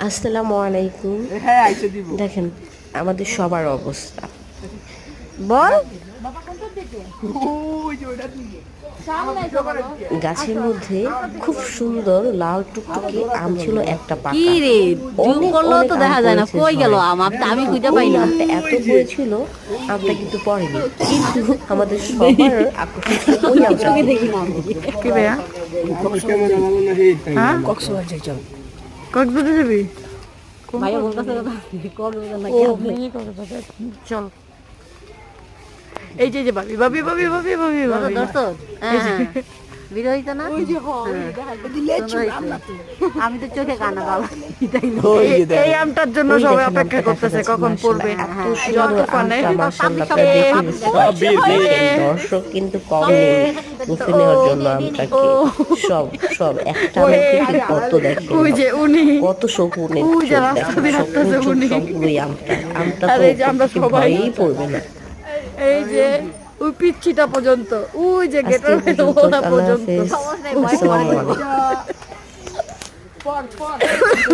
আসসালামু আলাইকুম। দেখেন আমাদের সবার অবস্থা, বল গাছের মধ্যে খুব সুন্দর লাল টুকটুকে আম ছিল একটা কি পাকা। রে জুম অনেক করলেও অনেক তো আম দেখা যায় না, পড়েছে কই গেল ঝড়ে। আম? আমি খুঁজে ওই পাই না। আমটা এত হয়েছিল, আমটা কিন্তু পড়েনি, কিন্তু আমাদের সবার আকর্ষণ ছিল ওই আমটা চোখে দিকে। দেখি না আমি। কি ভাইয়া? হ্যাঁ কক্সবাজার যাও। কক্সবাজার যাবি? ভাইয়া বলতেছে কথা কক্সবাজার ও নাকি আছে? মিনি কক্সবাজার, চল। এই যে ভাবি ভাবি ভাবি ভাবি ভাবি ভাবি দর্শক হ্যাঁ ভিডিও হইছে না? আমি তো চোখে কানা বাবা তাই না? এই আমটার জন্য ওই সবাই দেখেন অপেক্ষা আমটা করতেছে দেখা কখন যাচ্ছে, পড়বে। মাশাআল্লাহ, এত যত সুন্দর ফানে আমটা মাশাআল্লাহ আপনারা দেখে নিচ্ছেন। দর্শক কিন্তু কম নেই বুফে নেওয়ার জন্য আমটাকে। সব সব একটা আমের থেকে কত দেখেন, ওই যে উনি, কত শকুনের ওই যে চোখ রাস্তা দেখেন, দিয়ে শকুনের হাঁটতেছে চোখ উনি। সবগুলোই আমটা। আমটা আর তো এই যে আমরা উপর থেকে সবাই, ভয়েই পড়বে না। এই যে ওই পিচ্ছিটা পর্যন্ত, ওই যে আজকে গেটার পর্যন্ত, ওরা আল্লাহ পর্যন্ত। হাফেজ, আসসালামু আলাইকুম।